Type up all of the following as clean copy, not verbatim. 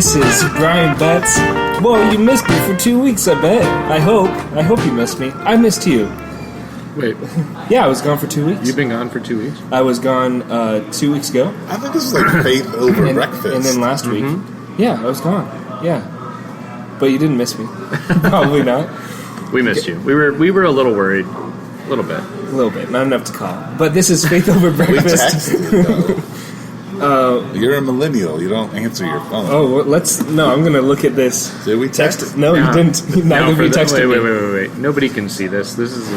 This is Brian Betts. Well, you missed me for 2 weeks, I bet. I hope you missed me. I missed you. Wait. Yeah, I was gone for 2 weeks. You've been gone for 2 weeks? I was gone 2 weeks ago. I think this is like faith over breakfast. And then last week. Yeah, I was gone. Yeah. But you didn't miss me. Probably not. We missed you. We were a little worried. A little bit. A little bit. Not enough to call. But this is Faith Over Breakfast. We texted, you're a millennial. You don't answer your phone. Oh, I'm going to look at this. Did we text? No, you didn't. Neither of you texted me. Wait. Nobody can see this. This is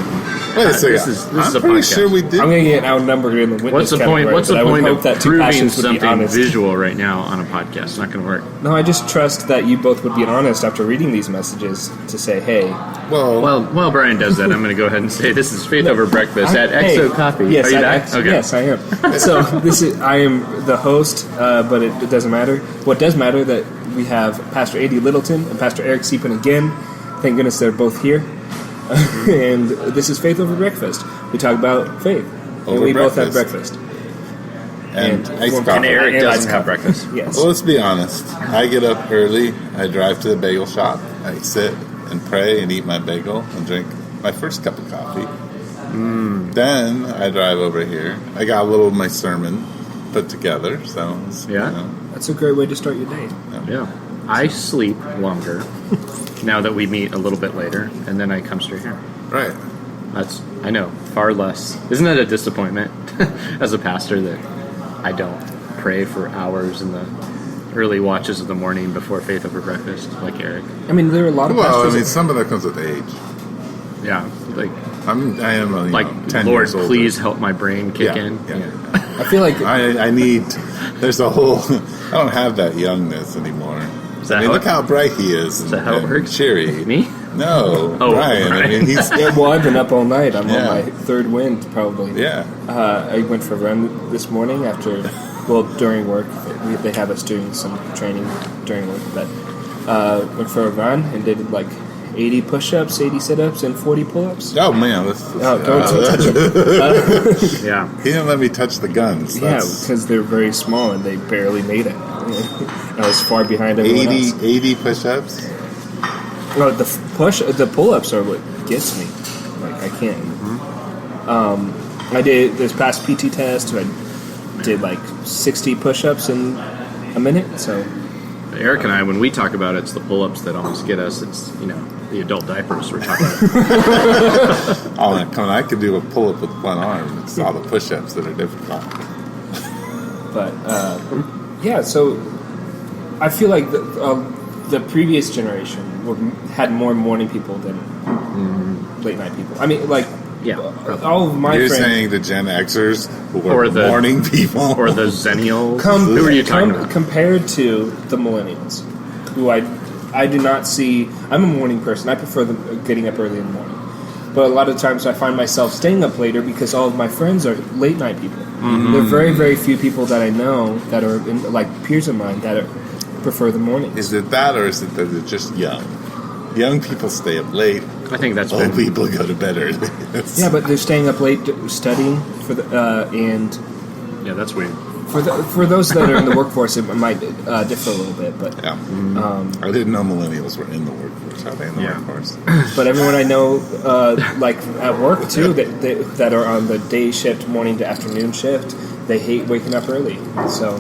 Wait a second. This is I'm a pretty podcast. sure we did. I'm going to get outnumbered in the witness What's the point? category, What's the but I would point hope of that two proving passions would be something honest. visual right now on a podcast? It's not going to work. No, I just trust that you both would be honest after reading these messages to say, hey. Well, Brian does that. I'm going to go ahead and say this is Faith Over Breakfast at Exo Coffee. Yes, Are you back? Okay. Yes, I am. So I am the host, but it doesn't matter. What does matter that we have Pastor A.D. Littleton and Pastor Eric Deepen again. Thank goodness they're both here. And this is Faith Over Breakfast. We talk about faith. And we both have breakfast. And Eric doesn't have breakfast. Yes. Well, let's be honest. I get up early. I drive to the bagel shop. I sit and pray and eat my bagel and drink my first cup of coffee. Then I drive over here. I got a little of my sermon put together. So That's a great way to start your day. Yeah. I sleep longer now that we meet a little bit later, and then I come straight here. Right. I know, far less. Isn't that a disappointment as a pastor that I don't pray for hours in the early watches of the morning before Faith Over Breakfast, like Eric? I mean, there are a lot of pastors. Well, I mean, some of that comes with age. Yeah, like I am only like 10 Lord, years older. please help my brain kick in. Yeah. I feel like I need. There's a whole. I don't have that youngness anymore. Look how bright he is. Is that how it works? Cheery. Me? No, Oh, Brian. I mean, he's. well, I've been up all night. I'm on my third wind, probably. Yeah. I went for a run this morning during work. They have us doing some training during work. But went for a run and did like 80 push-ups, 80 sit-ups, and 40 pull-ups. Oh, man. Don't touch them. Yeah. He didn't let me touch the guns. Yeah, because they're very small and they barely made it. I was far behind everyone else. 80 push-ups? No, the pull-ups are what gets me. Like, I can't. I did this past PT test. I did like 60 push-ups in a minute. So Eric and I, when we talk about it, it's the pull-ups that almost get us. It's the adult diapers we're talking about. Oh, come on! I could do a pull-up with one arm. It's all the push-ups that are difficult. But yeah, so I feel like the previous generation had more morning people than late night people. I mean, like, all of my You're friends. saying the Gen Xers who were morning people? Or the Zennials? Who are you talking about? Compared to the millennials, who I do not see. I'm a morning person. I prefer getting up early in the morning. But a lot of times I find myself staying up later because all of my friends are late night people. There are very, very few people that I know that are like peers of mine that prefer the morning. Is it that, or is it that they're just young? Young people stay up late. I think that's old people go to bed early. Yeah, but they're staying up late studying for and yeah, that's weird. For those that are in the workforce, it might differ a little bit, but I didn't know millennials were in the workforce. Are they in the workforce? But everyone I know, like at work too, that are on the day shift, morning to afternoon shift, they hate waking up early. So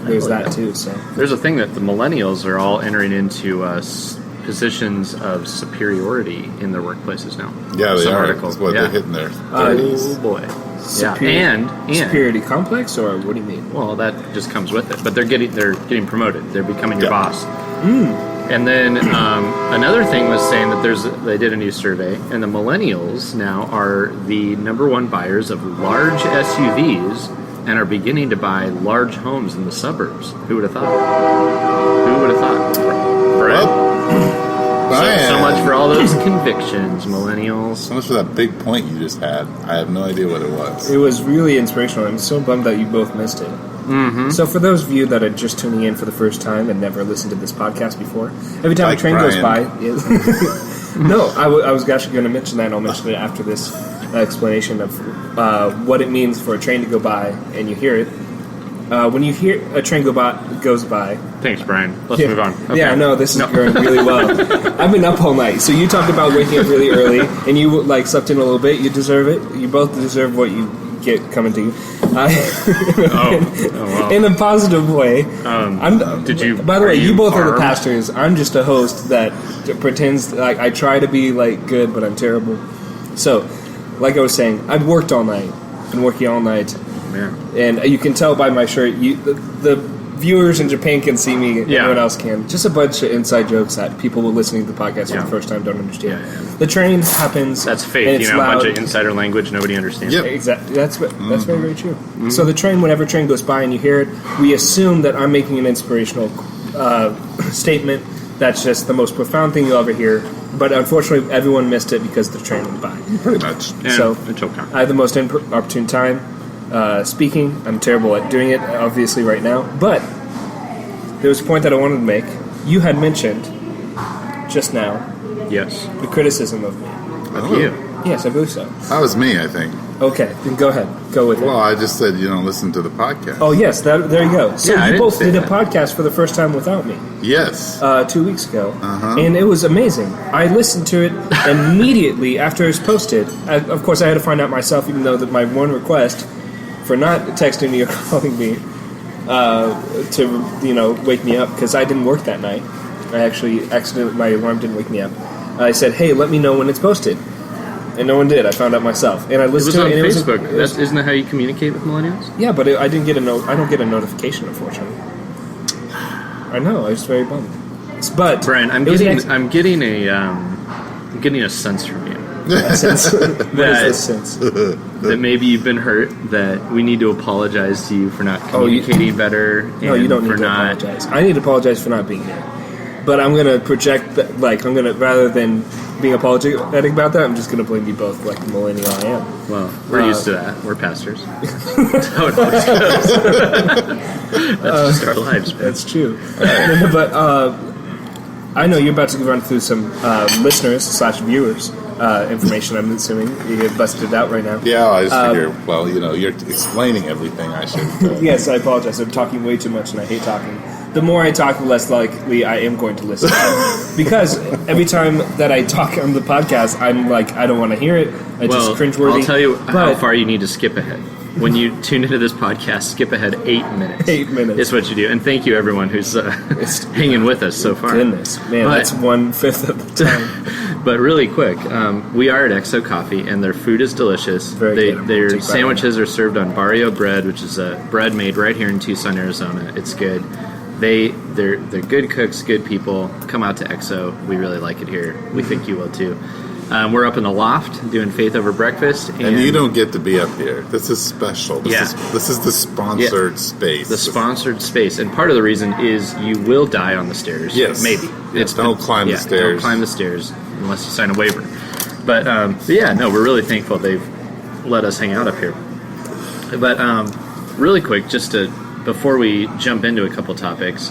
there's that too. So there's a thing that the millennials are all entering into positions of superiority in their workplaces now. Yeah, they are. Articles. That's what they're hitting their 30s. Oh boy. And superiority complex, or what do you mean? Well, that just comes with it. But they're getting promoted. They're becoming your boss. And then another thing was saying that they did a new survey, and the millennials now are the number one buyers of large SUVs and are beginning to buy large homes in the suburbs. Who would have thought? Who would have thought? Brett? So much for all those convictions, millennials. So much for that big point you just had. I have no idea what it was. It was really inspirational. I'm so bummed that you both missed it. So for those of you that are just tuning in for the first time and never listened to this podcast before, every time a train goes by... No, I was actually going to mention that, and I'll mention it after this explanation of what it means for a train to go by and you hear it. When you hear a train goes by. Thanks, Brian. Let's move on. Okay. Yeah, no, this is going really well. I've been up all night. So you talked about waking up really early, and you slept in a little bit. You deserve it. You both deserve what you get coming to you. Wow. In a positive way. Did you? By the way, you both are the armed? pastors. I'm just a host that pretends like I try to be good, but I'm terrible. So, like I was saying, I've worked all night. Been working all night. Man. And you can tell by my shirt. The viewers in Japan can see me. Yeah. Everyone else can. Just a bunch of inside jokes that people listening to the podcast for the first time don't understand. Yeah. The train happens. That's fake. And it's a loud. bunch of insider language nobody understands. Yep. Exactly. That's very, very true. Mm-hmm. So the train, whenever a train goes by and you hear it, we assume that I'm making an inspirational statement. That's just the most profound thing you'll ever hear. But unfortunately, everyone missed it because the train went by. Pretty much. And So it's okay. I had the most opportune time speaking. I'm terrible at doing it, obviously, right now. But there was a point that I wanted to make. You had mentioned just now Yes. the criticism of me. Of you. Yes, I believe so. That was me, I think. Okay, then go ahead. Go with Well, it. I just said you don't listen to the podcast. Oh, yes, there you go. So Yeah, I you didn't both say did a that. podcast for the first time without me Yes. 2 weeks ago. Uh-huh. And it was amazing. I listened to it immediately after it was posted. Of course, I had to find out myself, even though that my one request for not texting me or calling me to wake me up, because I didn't work that night. I actually accidentally, my alarm didn't wake me up. I said, hey, let me know when it's posted. And no one did. I found out myself. And I It was listened on to it. Facebook. Isn't that how you communicate with millennials? Yeah, but I didn't get I don't get a notification, unfortunately. I know. I was very bummed. But Brian, I'm it was getting an I'm getting a sense from you sense. What is this sense? that maybe you've been hurt, that we need to apologize to you for not Oh, you- communicating better. No, and you don't for need to not, apologize. I need to apologize for not being here. But I'm going to project, I'm going to, rather than being apologetic about that, I'm just going to blame you both like the millennial I am. Well, we're used to that. We're pastors. That's how it always goes. That's just our lives, man. That's true. But I know you're about to run through some listeners/viewers information, I'm assuming. You get busted it out right now. Yeah, I just figure, well, you're explaining everything. I should. Yes, I apologize. I'm talking way too much, and I hate talking. The more I talk, the less likely I am going to listen. Because every time that I talk on the podcast, I'm like, I don't want to hear it. It's just cringeworthy. I'll tell you how But- far you need to skip ahead. When you tune into this podcast, skip ahead 8 minutes. 8 minutes. Is what you do. And thank you, everyone who's hanging with us so far. Goodness, man, But- that's 1/5 of the time. But really quick, we are at Exo Coffee, and their food is delicious. Very good. Their Take that sandwiches are served on barrio bread, which is a bread made right here in Tucson, Arizona. It's good. They're good cooks, good people. Come out to Exo. We really like it here. We think you will too. We're up in the loft doing Faith Over Breakfast, And you don't get to be up here. This is special. This is the sponsored space. The sponsored space, and part of the reason is you will die on the stairs. Yes. Maybe. Don't climb the stairs. Don't climb the stairs unless you sign a waiver. But yeah, no, we're really thankful they've let us hang out up here. But really quick, just before we jump into a couple topics,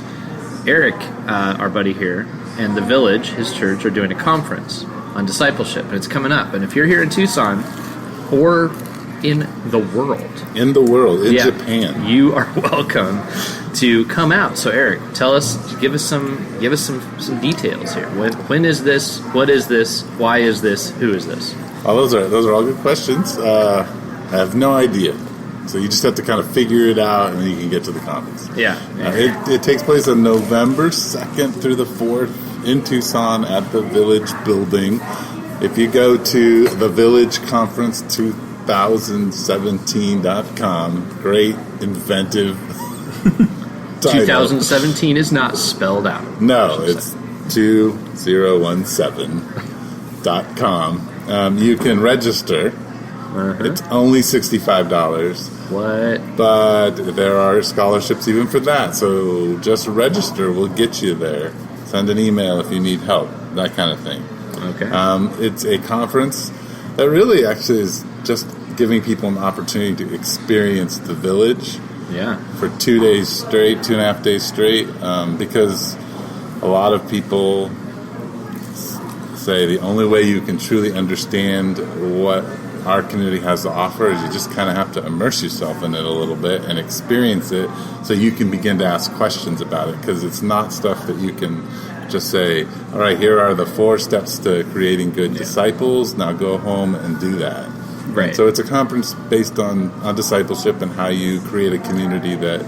Eric, our buddy here, and the Village, his church, are doing a conference on discipleship, and it's coming up. And if you're here in Tucson or in the world, in Japan, you are welcome to come out. So Eric, give us some details here. When is this? What is this? Why is this? Who is this? Oh, those are all good questions. I have no idea. So you just have to kind of figure it out, and then you can get to the conference. Yeah. It takes place on November 2nd through the 4th in Tucson at the Village building. If you go to thevillageconference2017.com, great, inventive title. 2017 is not spelled out. No, it's 2017.com. You can register. It's only $65. What? But there are scholarships even for that. So just register. We'll get you there. Send an email if you need help. That kind of thing. Okay. It's a conference that really actually is just giving people an opportunity to experience the Village. Yeah. For 2 days straight, 2.5 days straight. Because a lot of people say the only way you can truly understand what our community has to offer is you just kind of have to immerse yourself in it a little bit and experience it so you can begin to ask questions about it, because it's not stuff that you can just say, all right, here are the 4 steps to creating good disciples, now go home and do that. Right. So it's a conference based on discipleship and how you create a community that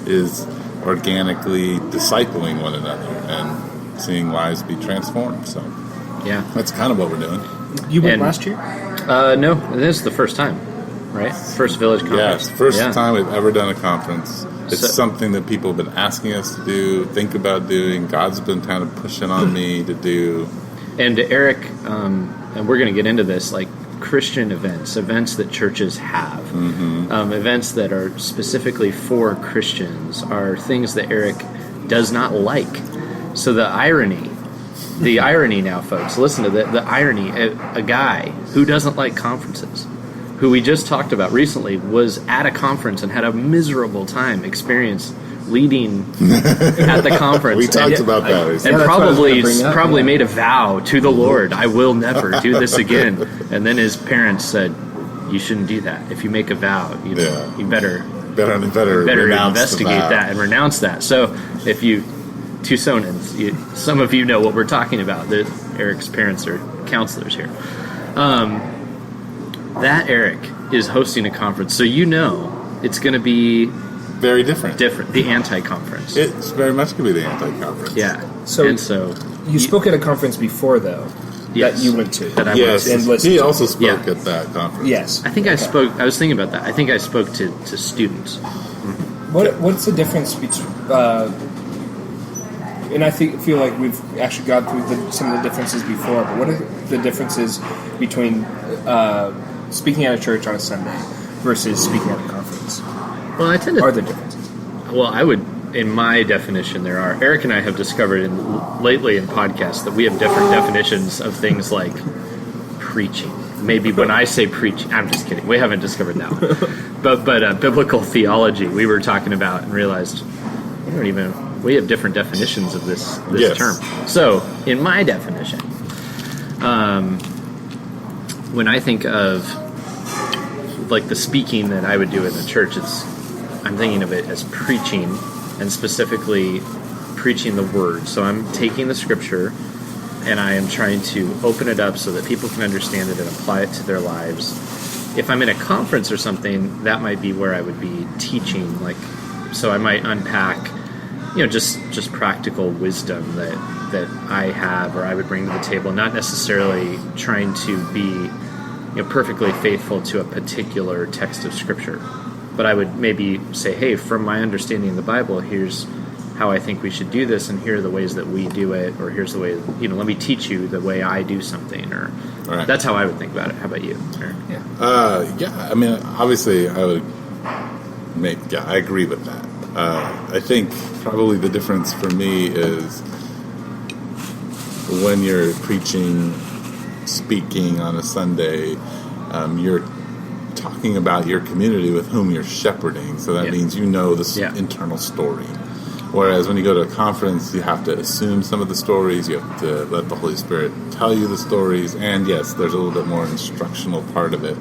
is organically discipling one another and seeing lives be transformed. So Yeah. that's kind of what we're doing. You went And- last year? No, this is the first time, right? First Village Conference. Yes, first Yeah. time we've ever done a conference. It's So- something that people have been asking us to do, think about doing. God's been kind of pushing on me to do. And Eric, and we're going to get into this, like Christian events that churches have, events that are specifically for Christians, are things that Eric does not like. So the irony now, folks, listen to the irony. A guy who doesn't like conferences, who we just talked about recently, was at a conference and had a miserable time experience leading at the conference. We talked about that. And that's what I was gonna bring up, probably yeah. made a vow to the Lord, I will never do this again. And then his parents said, you shouldn't do that. If you make a vow, you better better renounce investigate the vow. that and renounce that. So if you, Tucsonans, some of you know what we're talking about. Eric's parents are counselors here. That Eric is hosting a conference, so you know it's going to be Very different. the anti-conference. It's very much going to be the anti-conference. Yeah. So- and so You spoke at a conference before, though, Yes. that you went to. That I Yes, And listened he to. also spoke Yeah. at that conference. Yes. I think I was thinking about that. I think I spoke to students. What's the difference between? And I feel like we've actually gone through some of the differences before. But what are the differences between speaking at a church on a Sunday versus speaking at a conference? Well, I tend to. Are there differences? Well, I would, in my definition, there are. Eric and I have discovered lately in podcasts that we have different definitions of things like preaching. Maybe when I say preaching, I'm just kidding. We haven't discovered that one. But biblical theology, we were talking about and realized we have different definitions of this Yes. term. So, in my definition, when I think of like the speaking that I would do in the church, I'm thinking of it as preaching, and specifically preaching the word. So I'm taking the scripture and I am trying to open it up so that people can understand it and apply it to their lives. If I'm in a conference or something, that might be where I would be teaching, so I might unpack, just practical wisdom that I have or I would bring to the table, not necessarily trying to be perfectly faithful to a particular text of scripture. But I would maybe say, hey, from my understanding of the Bible, here's how I think we should do this, and here are the ways that we do it, or here's the way, let me teach you the way I do something, or Right. That's how I would think about it. How about you, Eric? Yeah, I mean, obviously, I agree with that. I think probably the difference for me is when you're preaching, speaking on a Sunday, you're talking about your community with whom you're shepherding. So that means the internal story. Whereas when you go to a conference, you have to assume some of the stories. You have to let the Holy Spirit tell you the stories. And yes, there's a little bit more instructional part of it.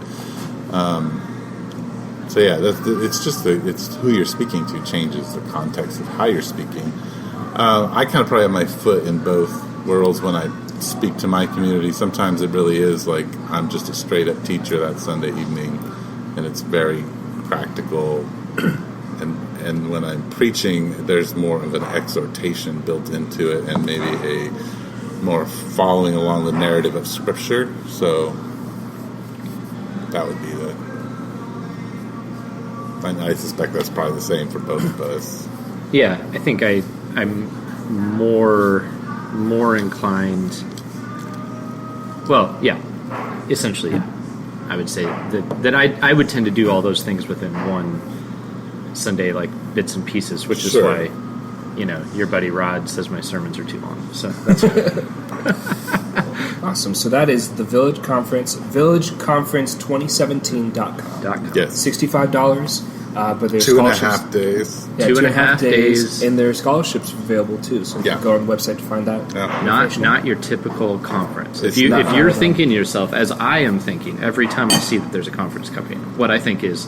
It's who you're speaking to changes the context of how you're speaking. I kind of probably have my foot in both worlds when I speak to my community. Sometimes it really is like I'm just a straight up teacher that Sunday evening, and it's very practical. And when I'm preaching, there's more of an exhortation built into it, and maybe a more following along the narrative of Scripture. So that would be I suspect that's probably the same for both of us. Yeah, I think I'm more inclined. Well, yeah, essentially, yeah. I would say that I would tend to do all those things within one Sunday, like bits and pieces, which is why, your buddy Rod says my sermons are too long. So that's Awesome. So that is the Village Conference, villageconference2017.com. Yes. $65. But there's 2.5 days. Yeah, 2.5 days. and there are scholarships available too. So you can go on the website to find out. Yeah. Not your typical conference. It's If not. you're thinking to yourself, as I am thinking every time I see that there's a conference coming, what I think is,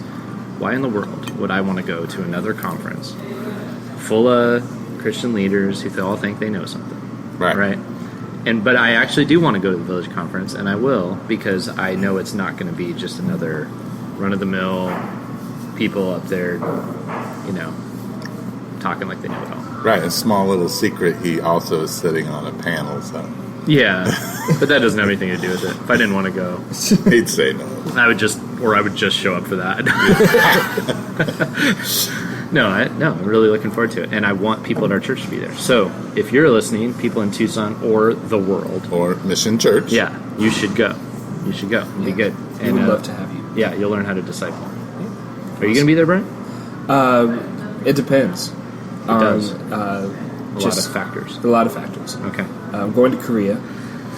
why in the world would I want to go to another conference full of Christian leaders who all think they know something? Right. But I actually do want to go to the Village Conference, and I will, because I know it's not going to be just another run-of-the-mill people up there, talking like they know it all. Right. A small little secret, he also is sitting on a panel, so. Yeah, but that doesn't have anything to do with it. If I didn't want to go, He'd say no. I would just show up for that. No, I'm really looking forward to it, and I want people at our church to be there. So, if you're listening, people in Tucson or the world, Or Mission Church. yeah, you should go. You should go. It'd be good. We would love to have you. Yeah, you'll learn how to disciple. Are you going to be there, Brian? It depends. It does. A lot of factors. A lot of factors. Okay. I'm going to Korea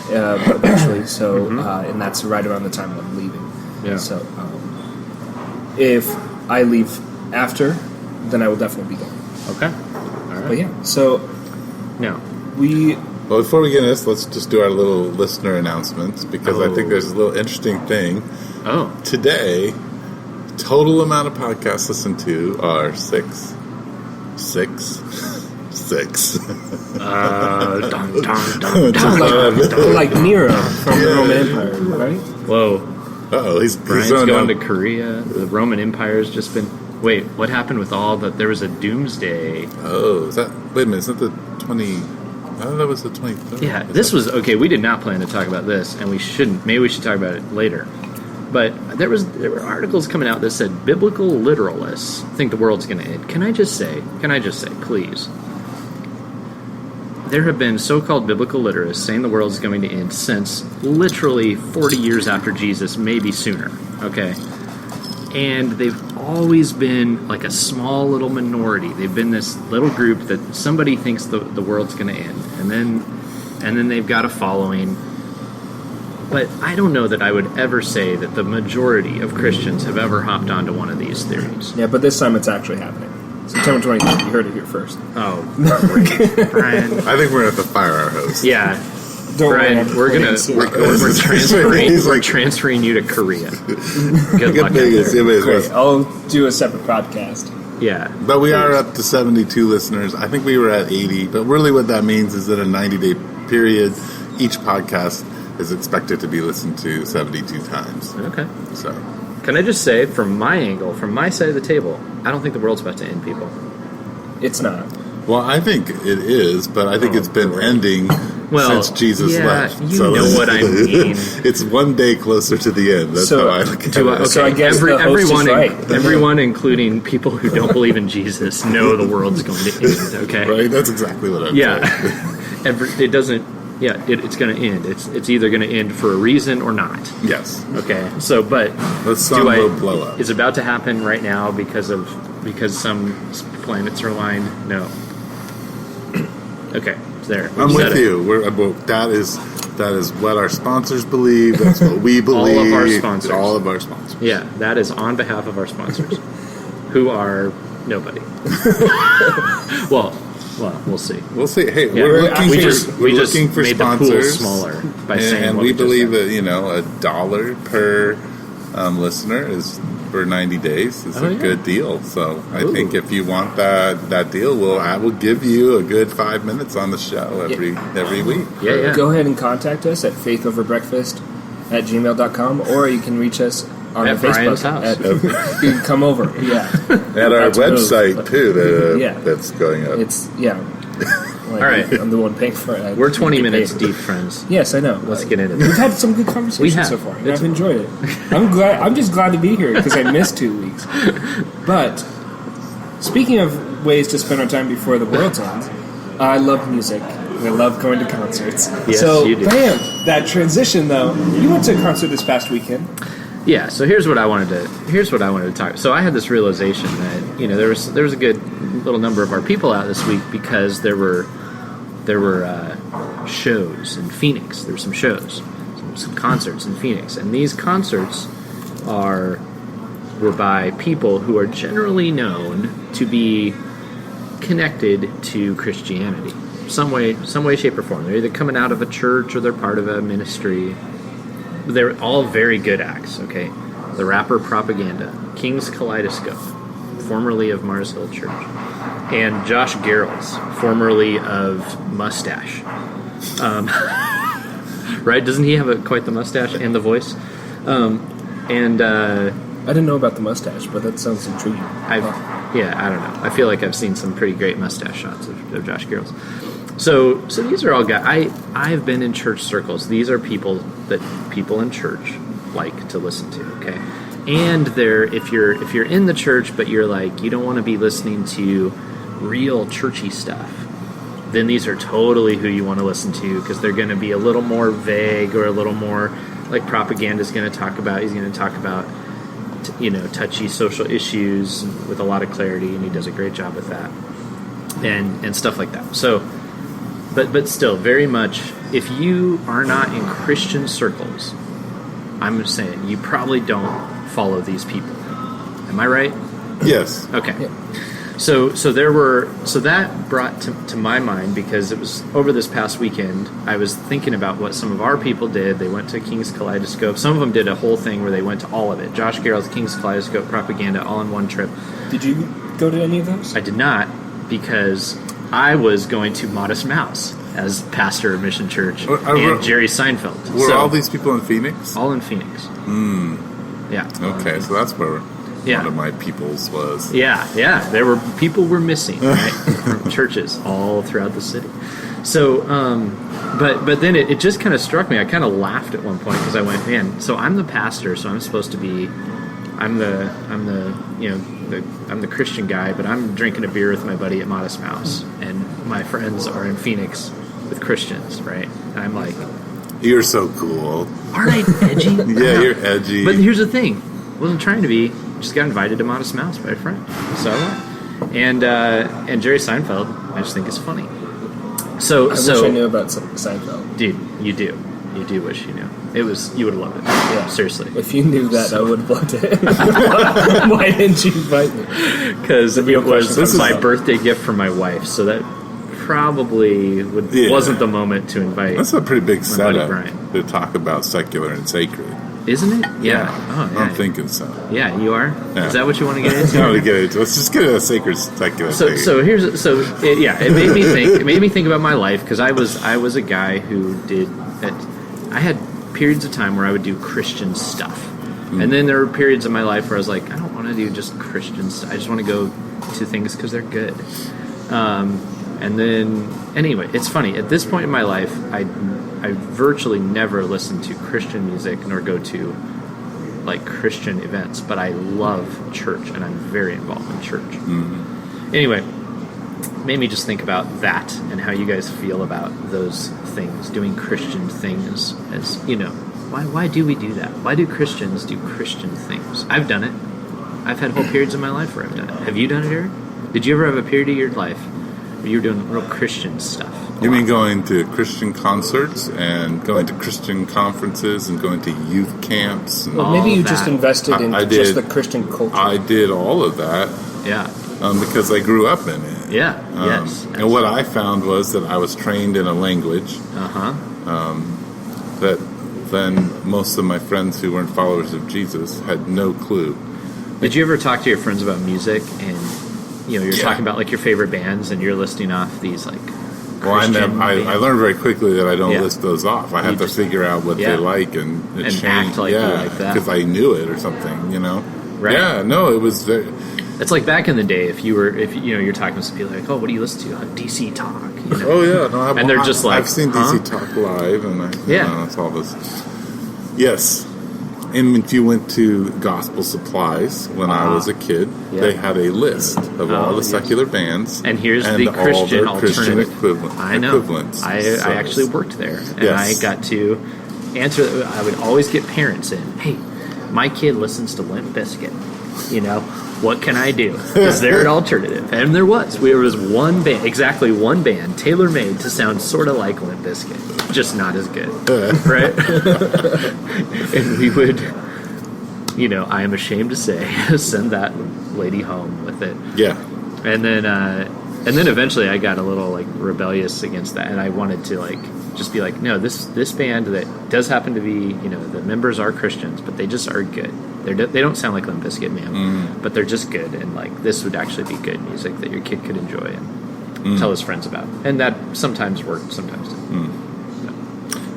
eventually, so and that's right around the time I'm leaving. Yeah. So if I leave after, then I will definitely be going. Okay. All right. But yeah, so Now, Well, before we get into this, let's just do our little listener announcements, because I think there's a little interesting thing. Today, total amount of podcasts listened to are six. dun, dun, dun, dun. like Nero from the Roman Empire, right? Whoa. Uh-oh, he's Brian's on going down. to Korea. The Roman Empire's just been... Wait, what happened with all the... There was a doomsday... Oh, is that... Wait a minute, is that the 20... I thought that was the 23rd. Yeah, this was... Okay, we did not plan to talk about this, and we shouldn't. Maybe we should talk about it later. But there were articles coming out that said biblical literalists think the world's going to end. Can I just say, please... There have been so-called biblical literalists saying the world is going to end since literally 40 years after Jesus, maybe sooner, okay? And they've always been like a small little minority. They've been this little group that somebody thinks the world's going to end. And then they've got a following. But I don't know that I would ever say that the majority of Christians have ever hopped onto one of these theories. Yeah, but this time it's actually happening. September 23rd, you heard it here first. Oh, great. Brian. I think we're going to have to fire our host. Yeah. Don't Brian, worry, we're transferring you to Korea. Good luck. Great. I'll do a separate podcast. Yeah. But we are up to 72 listeners. I think we were at 80. But really what that means is that in a 90-day period, each podcast is expected to be listened to 72 times. Okay. So, can I just say, from my angle, from my side of the table, I don't think the world's about to end, people. It's not. well, I think it is, but I think it's been ending since Jesus left. You know what I mean. It's one day closer to the end. That's how I look at it. Okay, So I guess the host is right. Everyone, including people who don't believe in Jesus, know the world's going to end. Okay, Right? That's exactly what I'm saying. It doesn't. Yeah, it's going to end. It's either going to end for a reason or not. Yes. Okay. So, but The sun will blow up. Is it about to happen right now because some planets are aligned? No. Okay. It's there. I'm with you. That is what our sponsors believe. That's what we believe. All of our sponsors. All of our sponsors. Yeah, that is on behalf of our sponsors, who are nobody. Well, we'll see. We'll see. Hey, Yeah, we're we looking for made sponsors. the pool smaller by saying and what we just believe said. that $1 per listener is for 90 days is a good deal. So I think if you want that deal, I will give you a good 5 minutes on the show every week. Yeah. Go ahead and contact us at faithoverbreakfast@gmail.com, or you can reach us on At Facebook. Brian's house. You can come over. Yeah. At our That's a move. website too. Yeah. That's going up. It's All right. I'm the one paying for it. We're 20 get minutes paid. deep, friends. Yes, I know. Let's get into We've this. had some good conversations We have. so far, and I've enjoyed it. I'm just glad to be here because I missed 2 weeks. But speaking of ways to spend our time before the world's end, I love music. I love going to concerts. Yes, so, you do. bam! That transition, though. You went to a concert this past weekend. Yeah, so here's what I wanted to talk. So I had this realization that there was a good little number of our people out this week because there were shows in Phoenix. There were some shows, some concerts in Phoenix, and these concerts are were by people who are generally known to be connected to Christianity. Some way, shape, or form. They're either coming out of a church or they're part of a ministry. They're all very good acts, okay? The rapper Propaganda, King's Kaleidoscope, formerly of Mars Hill Church, and Josh Garrels, formerly of Mustache. Right? Doesn't he have quite the mustache and the voice? I didn't know about the mustache, but that sounds intriguing. I don't know. I feel like I've seen some pretty great mustache shots of Josh Garrels. So these are all guys. I've been in church circles. These are people that people in church like to listen to. Okay, and if you're in the church, but you're like you don't want to be listening to real churchy stuff, then these are totally who you want to listen to because they're going to be a little more vague or a little more like Propaganda's going to talk about. He's going to talk about touchy social issues with a lot of clarity, and he does a great job with that, and stuff like that. So. But still, very much, if you are not in Christian circles, I'm saying you probably don't follow these people. Am I right? Yes. Okay. Yeah. So that brought to my mind, because it was over this past weekend, I was thinking about what some of our people did. They went to King's Kaleidoscope. Some of them did a whole thing where they went to all of it. Josh Garrels, King's Kaleidoscope, Propaganda, all in one trip. Did you go to any of those? I did not, because I was going to Modest Mouse as pastor of Mission Church and Jerry Seinfeld. Were all these people in Phoenix? All in Phoenix. Yeah. Okay, so that's where one of my peoples was. Yeah. People were missing, right? From churches all throughout the city. So, but then it just kind of struck me. I kind of laughed at one point because I went, man. So I'm the pastor, so I'm supposed to be. I'm the Christian guy, but I'm drinking a beer with my buddy at Modest Mouse, and my friends are in Phoenix with Christians, right? And I'm like, you're so cool. Aren't I edgy? Yeah, you're edgy. But here's the thing: I wasn't trying to be. Just got invited to Modest Mouse by a friend, so I went. And Jerry Seinfeld, I just think is funny. So I wish I knew about Seinfeld, dude. You do. You do wish you knew. You would have loved it. Yeah. Seriously. If you knew that, I would have loved it. Why didn't you invite me? Because it was my birthday gift from my wife, so that probably wasn't the moment to invite. That's a pretty big setup to talk about secular and sacred. Isn't it? Yeah. Oh, yeah. I'm thinking so. Yeah, you are? Yeah. Is that what you want to get into? I want to get into. Let's just get into a sacred secular thing. It made me think about my life, because I was a guy who I had periods of time where I would do Christian stuff. And then there were periods of my life where I was like, I don't want to do just Christian stuff. I just want to go to things because they're good. And then, anyway, it's funny. At this point in my life, I virtually never listen to Christian music nor go to like Christian events, but I love church and I'm very involved in church. Mm-hmm. Anyway, made me just think about that and how you guys feel about those things, doing Christian things. As you know, why do we do that? Why do Christians do Christian things? I've done it. I've had whole periods of my life where I've done it. Have you done it, Eric? Did you ever have a period of your life where you were doing real Christian stuff? You mean going to Christian concerts and going to Christian conferences and going to youth camps? Well, maybe you just invested in just the Christian culture. I did all of that. Yeah. Because I grew up in it. Yeah. Yes. And what I found was that I was trained in a language that then most of my friends who weren't followers of Jesus had no clue. Did you ever talk to your friends about music and you're talking about like your favorite bands and you're listing off these like Christian I learned very quickly that I don't list those off. I have to figure out what they like and change. Act like you like that because I knew it or something, Right. Yeah, no, it was very... It's like back in the day, if you're talking to some people like, oh, what do you listen to? DC Talk. Oh yeah, no, and they're just like, I've seen DC Talk live, and that's all this. Yes, and if you went to Gospel Supplies when I was a kid, they had a list of all the secular bands, and here's the Christian alternative. I know. Equivalents. I actually worked there, and I got to answer. I would always get parents in. Hey, my kid listens to Limp Bizkit. What can I do? Is there an alternative? And there was. There was one band, tailor-made to sound sort of like Limp Bizkit, just not as good, right? And we would I am ashamed to say, send that lady home with it. Yeah. And then eventually I got a little like rebellious against that, and I wanted to like just be like, no, this band that does happen to be, the members are Christians, but they just are good. They don't sound like Limp Bizkit, man, but they're just good, and like this would actually be good music that your kid could enjoy and tell his friends about. And that sometimes worked, sometimes didn't. So,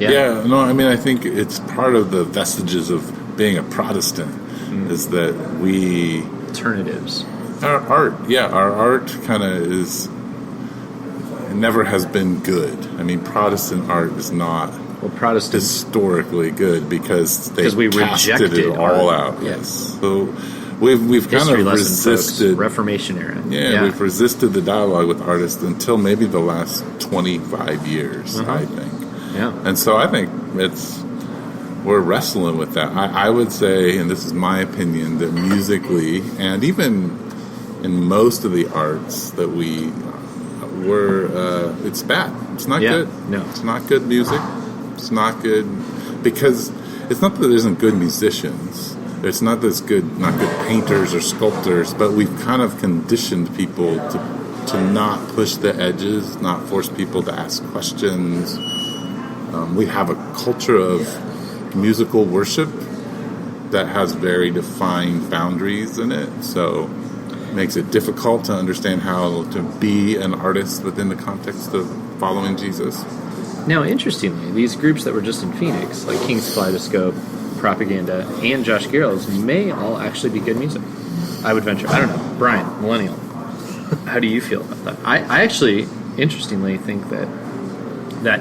Yeah, no, I mean, I think it's part of the vestiges of being a Protestant is that we... Alternatives. Our art kind of is... It never has been good. I mean, Protestant art is not historically good because we casted it all out. Yes. So we've kind of resisted... Folks. Reformation era. Yeah, we've resisted the dialogue with artists until maybe the last 25 years, I think. Yeah. And so I think we're wrestling with that. I would say, and this is my opinion, that musically and even in most of the arts that it's bad. It's not good. No. It's not good music. It's not good because it's not that there isn't good musicians. It's not that it's not good painters or sculptors, but we've kind of conditioned people to not push the edges, not force people to ask questions. We have a culture of musical worship that has very defined boundaries in it, so it makes it difficult to understand how to be an artist within the context of following Jesus. Now, interestingly, these groups that were just in Phoenix, like King's Kaleidoscope, Propaganda, and Josh Garrels, may all actually be good music. I would venture. I don't know. Brian, Millennial, how do you feel about that? I actually, interestingly, think that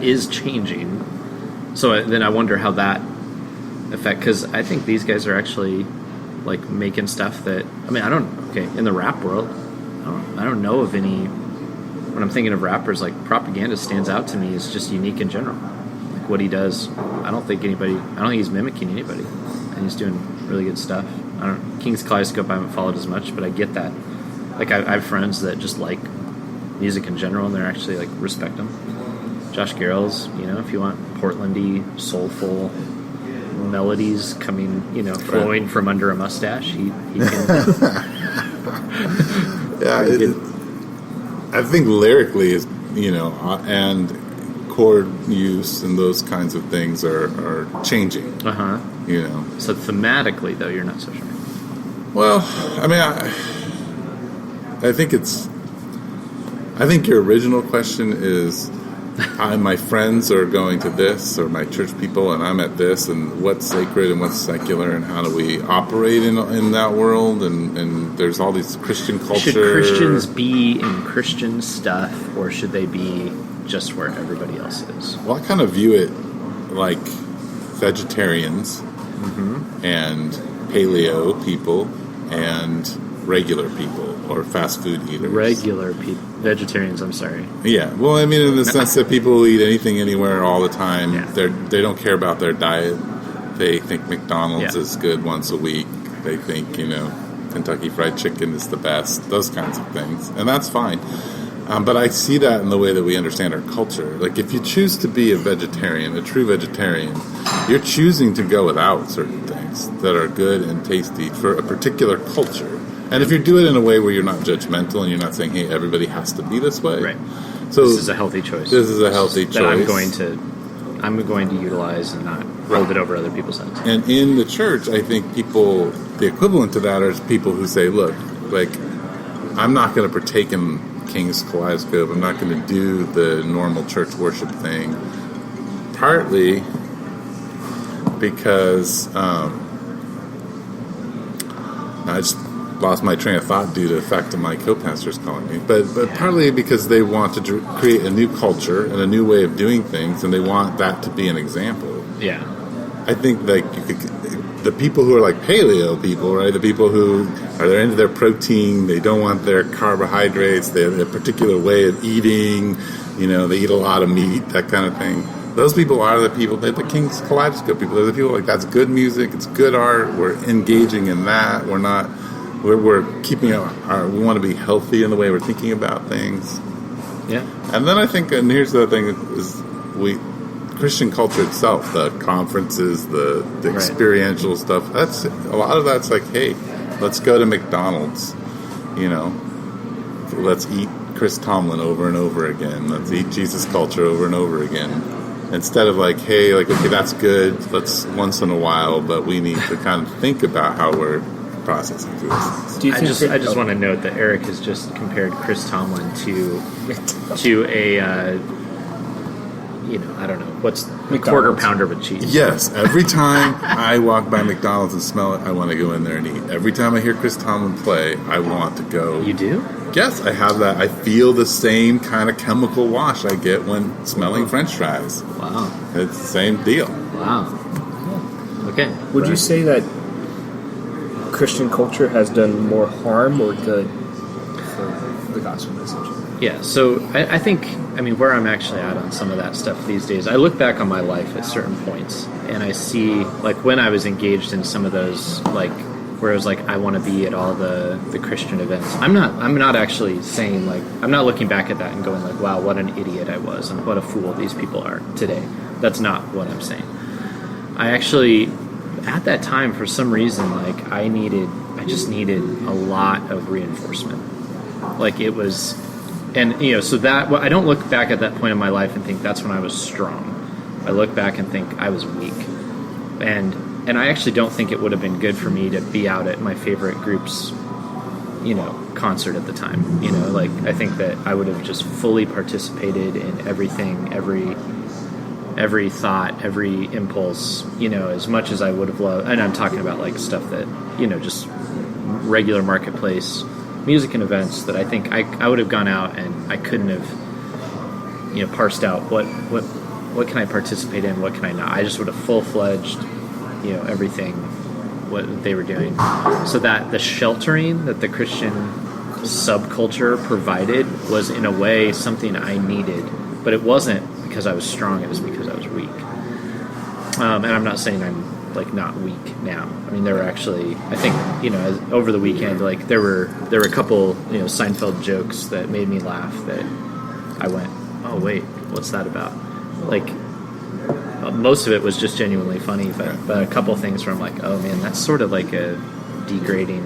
is changing. So then I wonder how that affect, because I think these guys are actually like making stuff that, I mean, in the rap world, I don't know of any. When I'm thinking of rappers, like Propaganda stands out to me as just unique in general. Like what he does, I don't think he's mimicking anybody, and he's doing really good stuff. King's Kaleidoscope I haven't followed as much, but I get that. Like I have friends that just like music in general, and they're actually like respect them. Josh Garrels, if you want Portlandy, soulful melodies coming, flowing from under a mustache, he can. I think lyrically is, and chord use and those kinds of things are changing. So thematically, though, you're not so sure. Well, I mean, I think your original question is, my friends are going to this, or my church people, and I'm at this, and what's sacred and what's secular, and how do we operate in that world? And there's all these Christian culture. Should Christians be in Christian stuff, or should they be just where everybody else is? Well, I kind of view it like vegetarians and paleo people and regular people, or fast food eaters. Regular people. Vegetarians, I'm sorry. Yeah. Well, I mean, in the sense that people who eat anything, anywhere, all the time. Yeah. They don't care about their diet. They think McDonald's is good once a week. They think, Kentucky Fried Chicken is the best. Those kinds of things. And that's fine. But I see that in the way that we understand our culture. Like, if you choose to be a vegetarian, a true vegetarian, you're choosing to go without certain things that are good and tasty for a particular culture. And if you do it in a way where you're not judgmental and you're not saying, hey, everybody has to be this way. Right. So this is a healthy choice. This is a healthy choice. That I'm going to utilize and not hold it over other people's heads. And in the church, I think the equivalent to that are people who say, look, like, I'm not going to partake in King's Kaleidoscope. I'm not going to do the normal church worship thing. Partly because I just lost my train of thought due to the fact of my co-pastors calling me, but partly because they want to create a new culture and a new way of doing things, and they want that to be an example. Yeah, I think like the people who are like paleo people, right? The people who they're into their protein, they don't want their carbohydrates, they have a particular way of eating. They eat a lot of meat, that kind of thing. Those people are the people, the King's Kaleidoscope people. They're the people like, that's good music, it's good art. We're engaging in that. We're keeping we want to be healthy in the way we're thinking about things. Yeah. And then I think, and here's the other thing, is Christian culture itself, the conferences, the experiential stuff, that's a lot of that's like, hey, let's go to McDonald's, let's eat Chris Tomlin over and over again, let's eat Jesus culture over and over again, instead of like, hey, like, okay, that's good, let's once in a while, but we need to kind of think about how we're processing through this. I just want to note that Eric has just compared Chris Tomlin to a I don't know, what's a quarter pounder with cheese. Yes, every time I walk by McDonald's and smell it, I want to go in there and eat. Every time I hear Chris Tomlin play, I want to go. You do? Yes, I have that. I feel the same kind of chemical wash I get when smelling French fries. Wow. It's the same deal. Wow. Okay. Would you say that Christian culture has done more harm or good for the gospel message? Yeah, so I think, where I'm actually at on some of that stuff these days, I look back on my life at certain points, and I see, like, when I was engaged in some of those, like, where it was like, I want to be at all the Christian events. I'm not actually saying, like, I'm not looking back at that and going, like, wow, what an idiot I was, and what a fool these people are today. That's not what I'm saying. I actually, at that time, for some reason, like, I just needed a lot of reinforcement. Like, it was... And, so that, I don't look back at that point in my life and think that's when I was strong. I look back and think I was weak. And I actually don't think it would have been good for me to be out at my favorite group's, concert at the time. I think that I would have just fully participated in everything, every thought, every impulse, as much as I would have loved. And I'm talking about, like, stuff that, just regular marketplace music and events that I think I would have gone out and I couldn't have, parsed out what can I participate in, what can I not. I just would have full-fledged, everything what they were doing. So that the sheltering that the Christian subculture provided was in a way something I needed, but it wasn't because I was strong, it was because I was weak. And I'm not saying I'm like not weak now. There were actually, I think, over the weekend, like there were a couple, Seinfeld jokes that made me laugh that I went, oh wait, what's that about? Like, most of it was just genuinely funny, but a couple things where I'm like, oh man, that's sort of like a degrading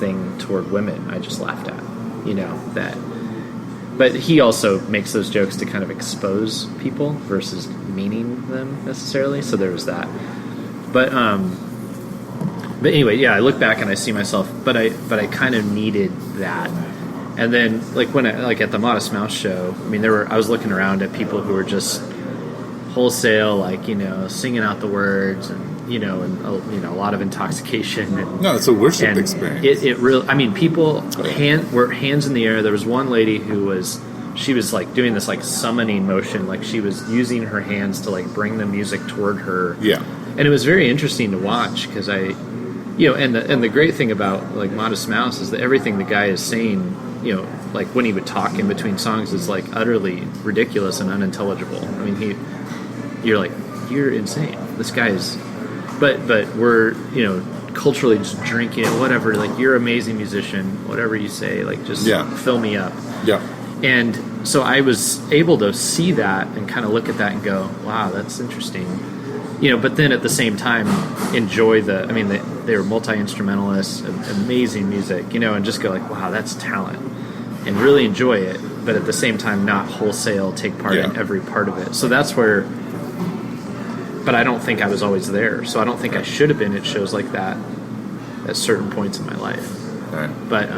thing toward women. I just laughed at, that. But he also makes those jokes to kind of expose people versus meaning them necessarily. So there was that. But anyway, yeah, I look back and I see myself, but I kind of needed that. And then, like, when at the Modest Mouse show, I was looking around at people who were just wholesale, like, singing out the words, and a lot of intoxication. And, no, it's a worship experience. It really, people were hands in the air. There was one lady she was like doing this like summoning motion, like she was using her hands to like bring the music toward her. Yeah. And it was very interesting to watch because and the great thing about like Modest Mouse is that everything the guy is saying, like when he would talk in between songs is like utterly ridiculous and unintelligible. You're like, you're insane. This guy is, but we're, culturally just drinking whatever, like you're an amazing musician, whatever you say, like just fill me up. Yeah. And so I was able to see that and kind of look at that and go, wow, that's interesting. But then at the same time, enjoy they were multi-instrumentalists, amazing music, and just go like, wow, that's talent. And really enjoy it, but at the same time, not wholesale take part in every part of it. So that's where, but I don't think I was always there. So I don't think I should have been at shows like that at certain points in my life. Right. But,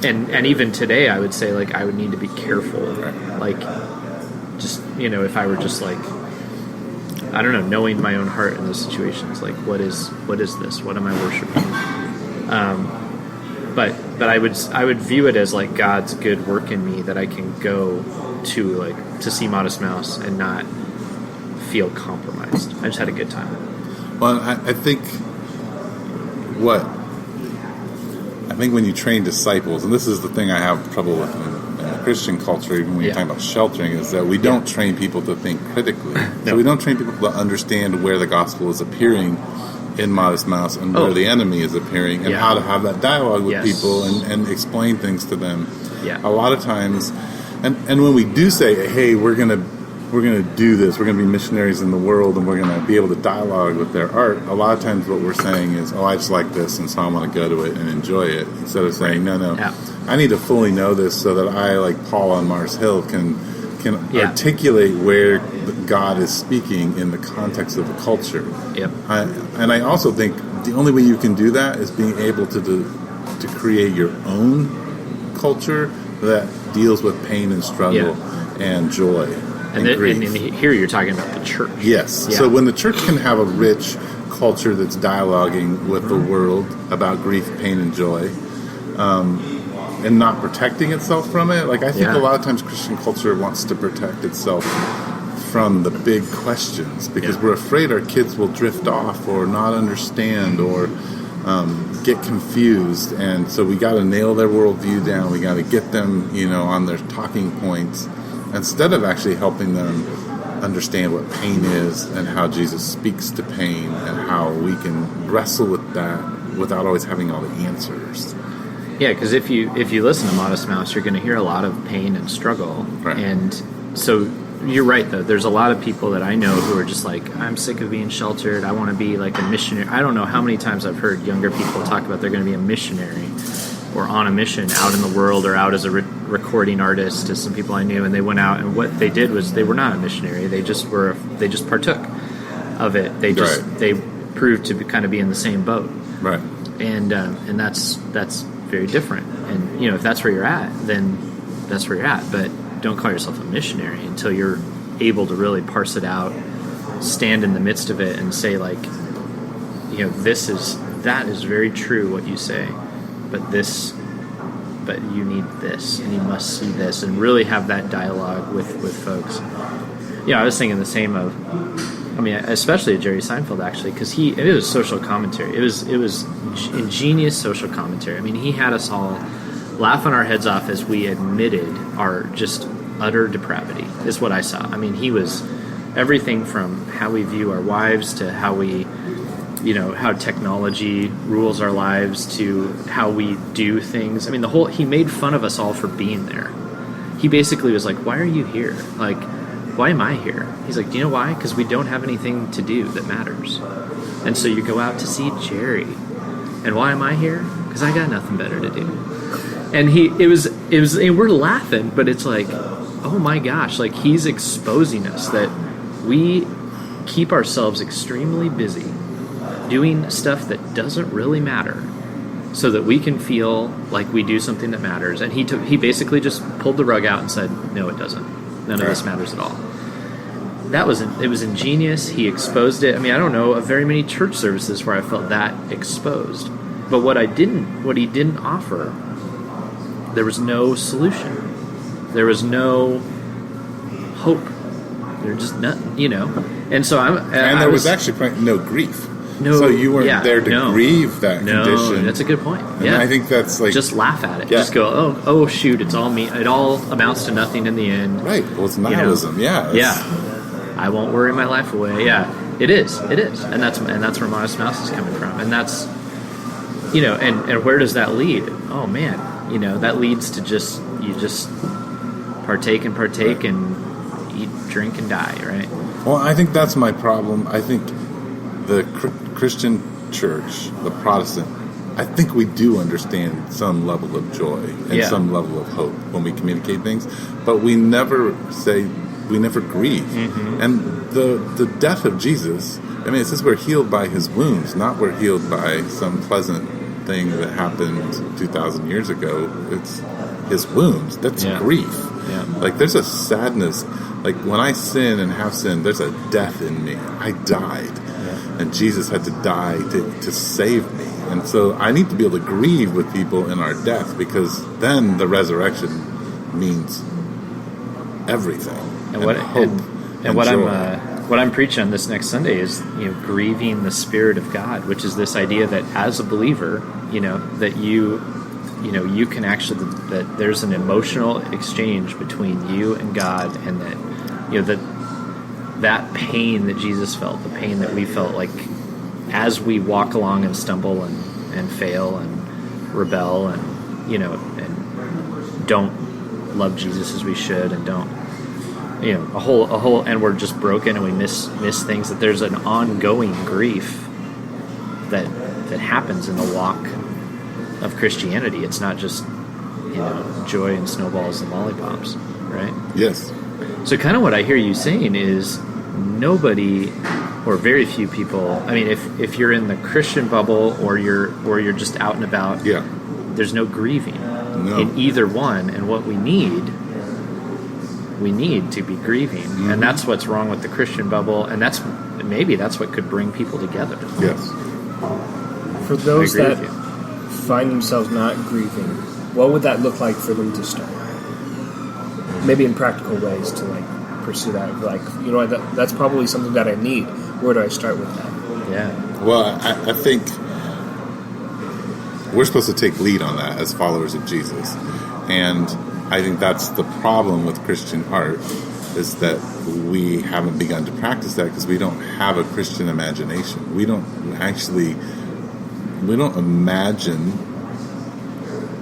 and even today, I would say, like, I would need to be careful. Right. Like, just, if I were just like, I don't know, knowing my own heart in those situations, like what is this? What am I worshiping? But I would view it as like God's good work in me that I can go to see Modest Mouse and not feel compromised. I just had a good time. Well, I think when you train disciples, and this is the thing I have trouble with in the Christian culture, even when you're talking about sheltering, is that we don't train people to think critically. No. So we don't train people to understand where the gospel is appearing in Modest Mouse and where the enemy is appearing, and how to have that dialogue with people and explain things to them. Yeah. A lot of times, and when we do say, hey, we're gonna we're going to do this, we're going to be missionaries in the world, and we're going to be able to dialogue with their art, a lot of times what we're saying is, oh, I just like this, and so I want to go to it and enjoy it, instead of saying, no, I need to fully know this so that I, like Paul on Mars Hill, can articulate where God is speaking in the context of the culture. Yep. And I also think the only way you can do that is being able to create your own culture that deals with pain and struggle and joy and grief. And here you're talking about the church. Yes. Yeah. So when the church can have a rich culture that's dialoguing with the world about grief, pain, and joy, and not protecting itself from it. Like, I think a lot of times Christian culture wants to protect itself from the big questions because we're afraid our kids will drift off or not understand or get confused. And so we got to nail their worldview down. We got to get them, on their talking points instead of actually helping them understand what pain is and how Jesus speaks to pain and how we can wrestle with that without always having all the answers. Yeah, because if you listen to Modest Mouse, you're going to hear a lot of pain and struggle. Right. And so you're right, though. There's a lot of people that I know who are just like, I'm sick of being sheltered. I want to be like a missionary. I don't know how many times I've heard younger people talk about they're going to be a missionary or on a mission out in the world or out as a recording artist, as some people I knew. And they went out, and what they did was they were not a missionary. They just partook of it. They proved to kind of be in the same boat. Right. And that's very different. And if that's where you're at, then that's where you're at. But don't call yourself a missionary until you're able to really parse it out, stand in the midst of it, and say, like, that is very true what you say, but you need this, and you must see this, and really have that dialogue with folks. I was thinking the same of. Especially Jerry Seinfeld, actually, because it was social commentary. It was ingenious social commentary. He had us all laughing our heads off as we admitted our just utter depravity, is what I saw. He was everything from how we view our wives to how we, how technology rules our lives to how we do things. He made fun of us all for being there. He basically was like, why are you here? Like, why am I here? He's like, do you know why? Because we don't have anything to do that matters. And so you go out to see Jerry. And why am I here? Because I got nothing better to do. And and we're laughing, but it's like, oh my gosh, like he's exposing us that we keep ourselves extremely busy doing stuff that doesn't really matter so that we can feel like we do something that matters. And he basically just pulled the rug out and said, no, it doesn't. None of this matters at all. It was ingenious. He exposed it. I don't know of very many church services where I felt that exposed. But what he didn't offer, there was no solution. There was no hope. There was just nothing, And so there was actually no grief. No, so you weren't there to grieve that condition. That's a good point. And I think that's like, just laugh at it. Yeah. Just go, oh shoot, it's all me. It all amounts to nothing in the end. Right. Well, it's nihilism. I won't worry my life away. Yeah, it is, and that's where Modest Mouse is coming from, and that's and where does that lead? Oh man, that leads to just partake and eat, drink, and die. Right. Well, I think that's my problem. I think the Christian church, the Protestant, I think we do understand some level of joy and some level of hope when we communicate things, but we never grieve. Mm-hmm. And the death of Jesus, it says we're healed by his wounds, not we're healed by some pleasant thing that happened 2,000 years ago. It's his wounds. That's grief. Yeah. Like there's a sadness. Like when I sin and have sinned, there's a death in me. I died. And Jesus had to die to save me. And so I need to be able to grieve with people in our death, because then the resurrection means everything. And what I'm preaching on this next Sunday is grieving the Spirit of God, which is this idea that as a believer, that you can actually, that there's an emotional exchange between you and God, and that that pain that Jesus felt, the pain that we felt, like as we walk along and stumble and fail and rebel and and don't love Jesus as we should, and don't a whole, and we're just broken and we miss things. That there's an ongoing grief that happens in the walk of Christianity. It's not just joy and snowballs and lollipops, right? Yes. So kind of what I hear you saying is nobody or very few people. I mean, if you're in the Christian bubble or you're just out and about, there's no grieving in either one. And what we need to be grieving, and that's what's wrong with the Christian bubble, and maybe that's what could bring people together. Yes. For those that find themselves not grieving, what would that look like for them to start? Maybe in practical ways to pursue that. That's probably something that I need. Where do I start with that? Yeah. Well, I think we're supposed to take lead on that as followers of Jesus, and I think that's the problem with Christian art, is that we haven't begun to practice that because we don't have a Christian imagination. We don't imagine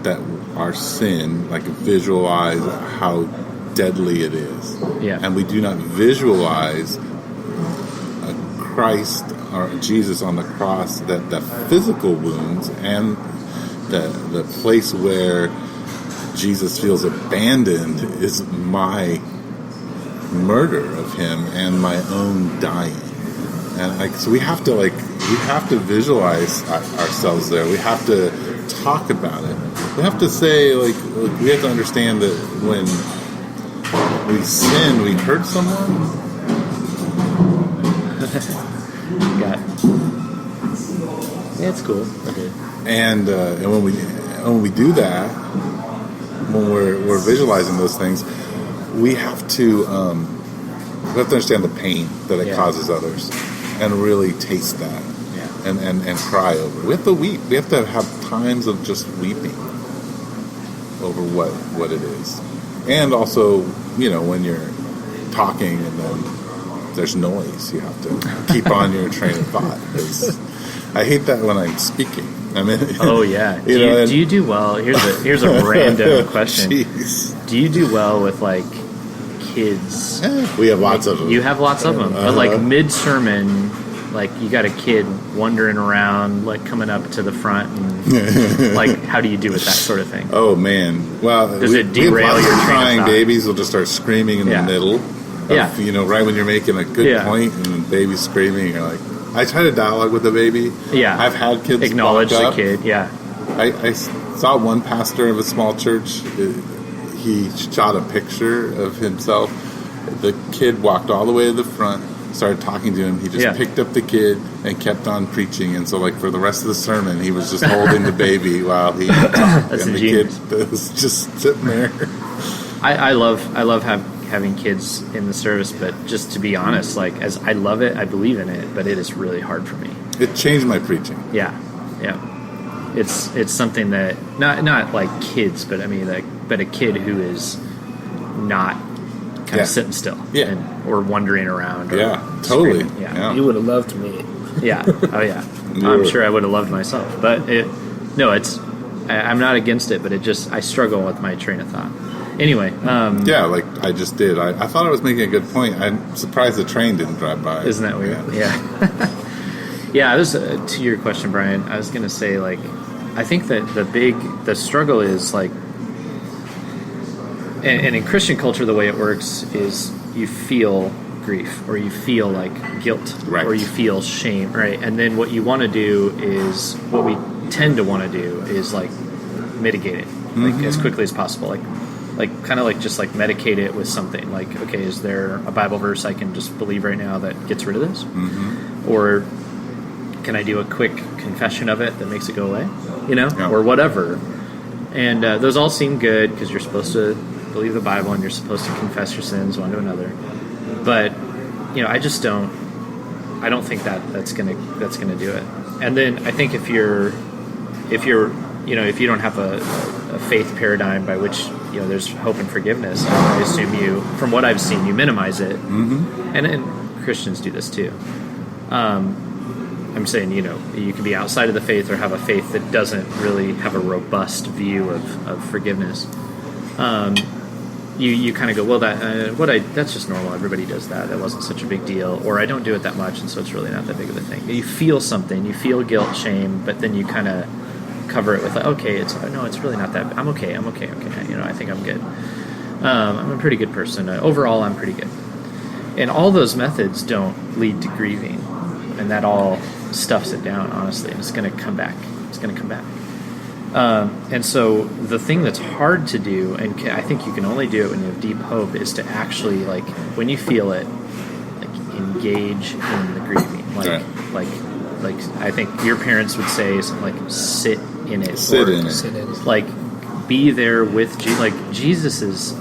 that our sin, visualize how deadly it is. Yeah. And we do not visualize Christ or Jesus on the cross, that the physical wounds and the place where Jesus feels abandoned is my murder of him and my own dying. And so we have to visualize ourselves there. We have to talk about it. We have to say we have to understand that when we sin, we hurt someone. Yeah, it's cool. Okay. And when we do that, when we're visualizing those things, we have to understand the pain that it causes others, and really taste that, and cry over it. We have to weep. We have to have times of just weeping over what it is, and also when you're talking and then there's noise, you have to keep on your train of thought. I hate that when I'm speaking. I mean, oh yeah. Do you do well? Here's a random question. Geez. Do you do well with kids? We have lots of them. You have lots of them, but mid sermon, you got a kid wandering around, coming up to the front, and how do you do with that sort of thing? Oh man, well, does it derail your crying babies? Will just start screaming in the middle. Right when you're making a good point, and the baby's screaming, you're like, I try to dialogue with the baby. Yeah, I've had kids acknowledge walk the up. kid. Yeah, I saw one pastor of a small church. He shot a picture of himself. The kid walked all the way to the front, started talking to him. He just picked up the kid and kept on preaching. And so, for the rest of the sermon, he was just holding the baby while he talked. That's and the ingenious. kid was just sitting there. I love having kids in the service, but just to be honest, as I love it, I believe in it, but it is really hard for me. It changed my preaching. Yeah. It's something that not like kids, but I mean but a kid who is not kind of sitting still, or wandering around. Or totally. Screaming. Yeah. You would have loved me. Yeah. Oh yeah. I'm sure I would have loved myself, but I'm not against it, but I struggle with my train of thought. Anyway, I just did. I thought I was making a good point. I'm surprised the train didn't drive by. Isn't that weird? Yeah. Yeah. I was to your question, Brian. I was going to say, I think that the struggle is and in Christian culture, the way it works is you feel grief, or you feel guilt, right, or you feel shame, right? And then what you want to do is, what we tend to want to do is mitigate it as quickly as possible, just medicate it with something. Okay, is there a Bible verse I can just believe right now that gets rid of this? Or can I do a quick confession of it that makes it go away? Or whatever. And those all seem good because you're supposed to believe the Bible and you're supposed to confess your sins one to another. But I just don't think that's gonna do it. And then I think if you don't have a faith paradigm by which there's hope and forgiveness, I assume from what I've seen, you minimize it. And Christians do this too. I'm saying you can be outside of the faith or have a faith that doesn't really have a robust view of forgiveness. you kind of go, well, that's just normal. Everybody does that. That wasn't such a big deal. Or I don't do it that much, and so it's really not that big of a thing. You feel something. You feel guilt, shame, but then you kind of cover it with, okay, it's really not that. I'm okay. I think I'm good. I'm a pretty good person. Overall, I'm pretty good. And all those methods don't lead to grieving, and that all stuffs it down, honestly, and it's going to come back. And so the thing that's hard to do, and I think you can only do it when you have deep hope, is to actually, like, when you feel it, like, engage in the grieving. Like I think your parents would say something like, sit in it. Sit in it. Like, be there with Jesus. Like, Jesus is,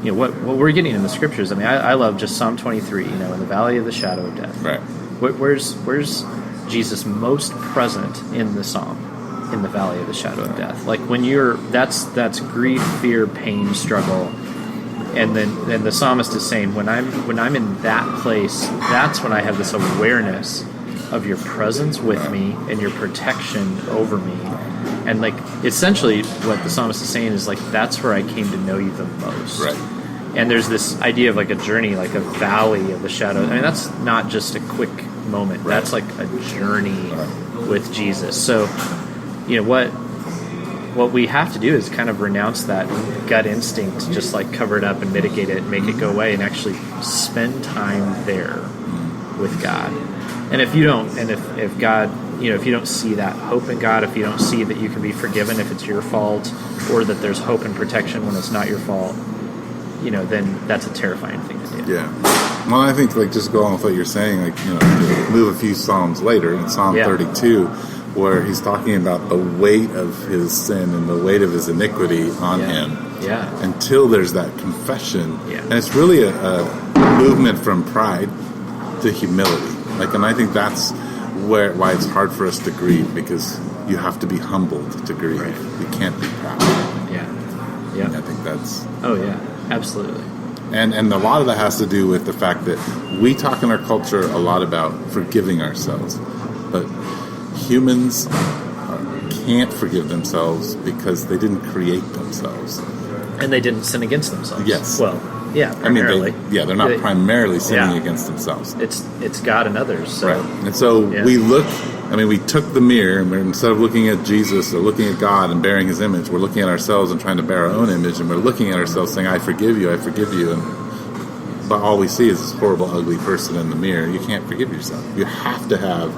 what we're getting in the scriptures. I mean, I love just Psalm 23, in the valley of the shadow of death. Right. Where's Jesus most present in the psalm? In the valley of the shadow of death. Like, when that's grief, fear, pain, struggle. And then the psalmist is saying, when I'm in that place, that's when I have this awareness of your presence with me and your protection over me. And, like, essentially what the psalmist is saying is, like, that's where I came to know you the most. Right. And there's this idea of, like, a journey, like a valley of the shadow. I mean, that's not just a quick moment. Right. That's like a journey with Jesus. So, what we have to do is kind of renounce that gut instinct, just like cover it up and mitigate it, make it go away, and actually spend time there with God. And if you don't, if God, if you don't see that hope in God, if you don't see that you can be forgiven if it's your fault, or that there's hope and protection when it's not your fault, then that's a terrifying thing to do. Yeah. Well, I think, like, just go on with what you're saying, like, move a few Psalms later in Psalm 32, where he's talking about the weight of his sin and the weight of his iniquity on him. Yeah. Until there's that confession. Yeah. And it's really a movement from pride to humility. Like, and I think that's why it's hard for us to grieve, because you have to be humbled to grieve. Right. You can't be proud. Yeah. Yeah. And I think that's... Oh, yeah. Absolutely. And a lot of that has to do with the fact that we talk in our culture a lot about forgiving ourselves. But humans can't forgive themselves because they didn't create themselves. And they didn't sin against themselves. Yes. Well, yeah, primarily. They're not primarily sinning against themselves. It's God and others. So. Right. And so we took the mirror, and instead of looking at Jesus or looking at God and bearing his image, we're looking at ourselves and trying to bear our own image, and we're looking at ourselves saying, I forgive you. But all we see is this horrible, ugly person in the mirror. You can't forgive yourself. You have to have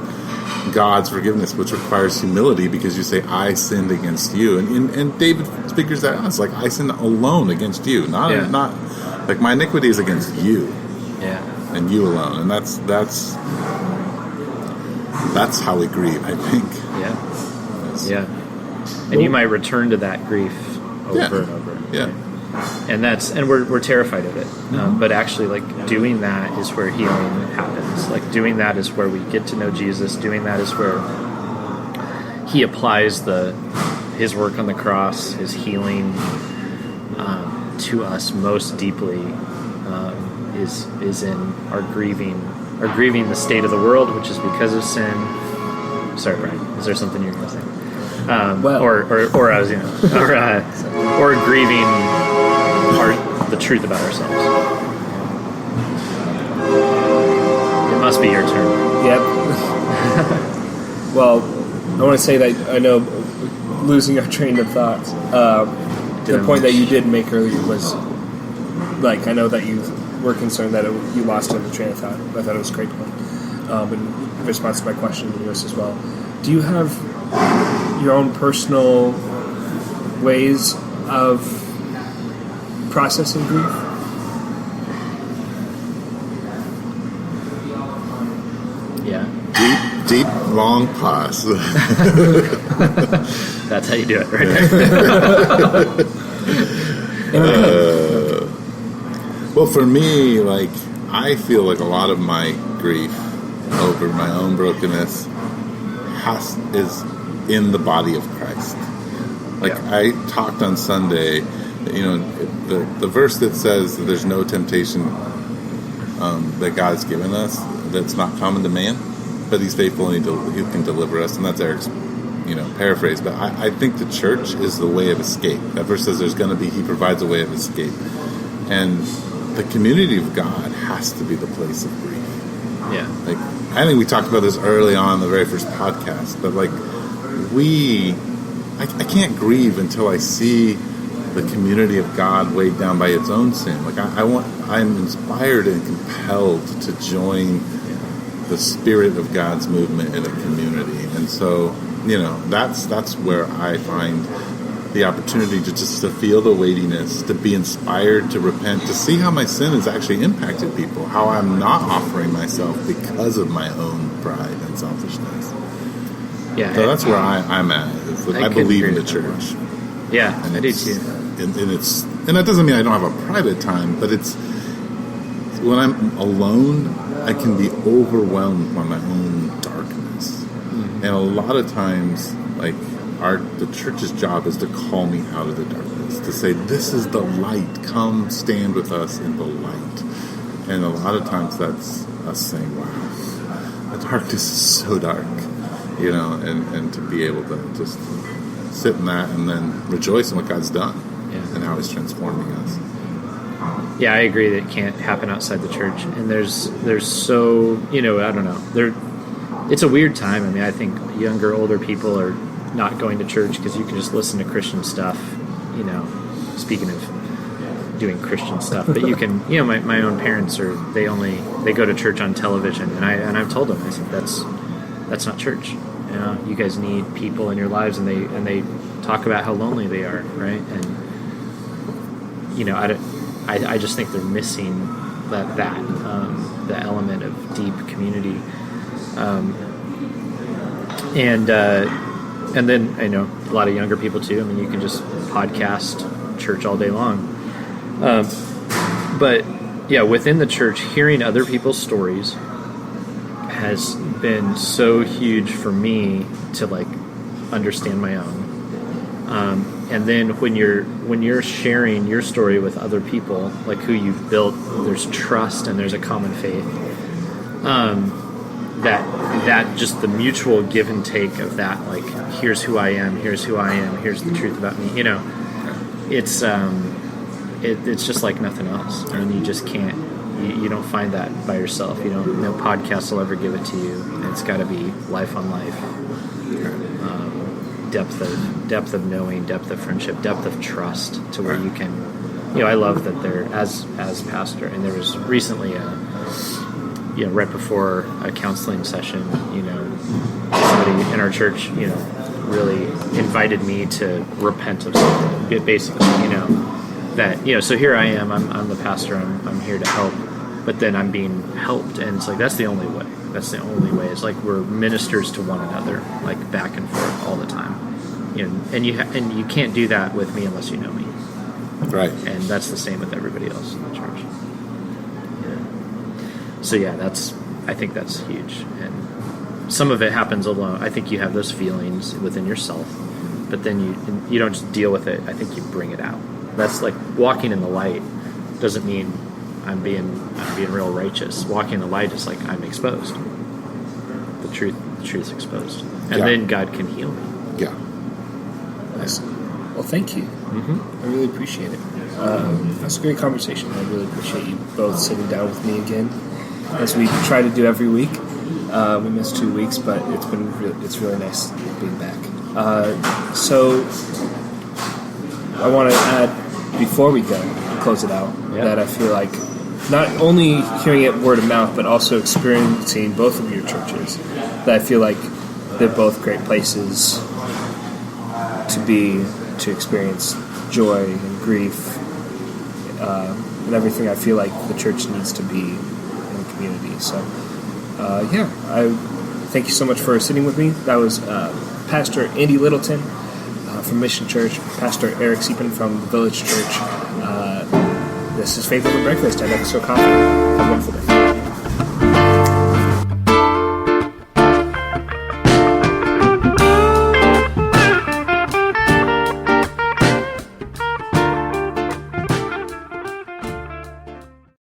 God's forgiveness, which requires humility, because you say, I sinned against you. And David figures that out. It's like, I sinned alone against you. Not like, my iniquity is against you. Yeah. And you alone. And that's how we grieve, I think. Yeah. Yeah. And you might return to that grief over and over. Yeah. And we're terrified of it. But actually, like, doing that is where healing happens. Like, doing that is where we get to know Jesus. Doing that is where he applies his work on the cross, his healing to us most deeply, is in our grieving the state of the world, which is because of sin. Sorry, Brian. Is there something you're going to say? Or I was, or grieving the truth about ourselves. It must be your turn. Yep. Well, I want to say that I know, losing our train of thought, the point that you did make earlier was, like, I know that you were concerned that you lost the train of thought. I thought it was a great point. In response to my question and yours as well. Do you have your own personal ways of processing grief? Yeah. Deep, long pause. That's how you do it, right there. Well, for me, like, I feel like a lot of my grief over my own brokenness is in the body of Christ. Like, I talked on Sunday, the verse that says that there's no temptation that God's given us that's not common to man, but he's faithful and he can deliver us, and that's Eric's paraphrase. But I think the church is the way of escape. That verse says he provides a way of escape. And the community of God has to be the place of grief. Yeah. Like, I think we talked about this early on in the very first podcast, but like, I can't grieve until I see the community of God weighed down by its own sin. Like, I'm inspired and compelled to join the spirit of God's movement in a community. And so, that's where I find the opportunity to feel the weightiness, to be inspired, to repent, to see how my sin has actually impacted people, how I'm not offering myself because of my own pride and selfishness. Yeah. So that's where I'm at. I believe in the church. Yeah, and I do too. And that doesn't mean I don't have a private time, but it's when I'm alone, I can be overwhelmed by my own darkness. Mm-hmm. And a lot of times, like, the church's job is to call me out of the darkness, to say, this is the light, come stand with us in the light. And a lot of times that's us saying, wow, the darkness is so dark, and to be able to just sit in that and then rejoice in what God's done and how He's transforming us. Yeah, I agree that it can't happen outside the church. And there's so, I don't know, it's a weird time. I mean, I think younger, older people are not going to church because you can just listen to Christian stuff, speaking of doing Christian stuff, but you can, my own parents they go to church on television, and I've told them, I said, that's not church. You guys need people in your lives, and they talk about how lonely they are, right? And I just think they're missing that the element of deep community, and then I know a lot of younger people too. I mean, you can just podcast church all day long. But yeah, within the church, hearing other people's stories has been so huge for me to like understand my own. And then when you're sharing your story with other people, like who you've built, there's trust and there's a common faith. That just the mutual give and take of that, like, here's who I am, here's the truth about me. It's just like nothing else. I mean, you just can't. You don't find that by yourself. No podcast will ever give it to you. It's got to be life on life, depth of knowing, depth of friendship, depth of trust, to where you can. I love that there, as pastor, and there was recently right before a counseling session, somebody in our church, really invited me to repent of something, basically, that, so here I am, I'm the pastor, I'm here to help, but then I'm being helped, and it's like, that's the only way. It's like we're ministers to one another, like back and forth all the time, and you can't do that with me unless you know me. Right. And that's the same with everybody else in the church. So I think that's huge, and some of it happens alone. I think you have those feelings within yourself, but then you don't just deal with it. I think you bring it out. That's like walking in the light. Doesn't mean I'm being real righteous. Walking in the light is like I'm exposed. The truth's exposed, and then God can heal me. Yeah. Nice. Well, thank you. Mm-hmm. I really appreciate it. That's a great conversation. I really appreciate you both sitting down with me again, as we try to do every week. We missed 2 weeks, but it's really nice being back. So I want to add, before we close it out, that I feel like not only hearing it word of mouth, but also experiencing both of your churches, that I feel like they're both great places to experience joy and grief and everything. I feel like the church needs to be in the community. So, I thank you so much for sitting with me. That was Pastor Andy Littleton from Mission Church, Pastor Eric Siepen from the Village Church. This is Faith Over Breakfast at Episode Coffee. Have a wonderful day.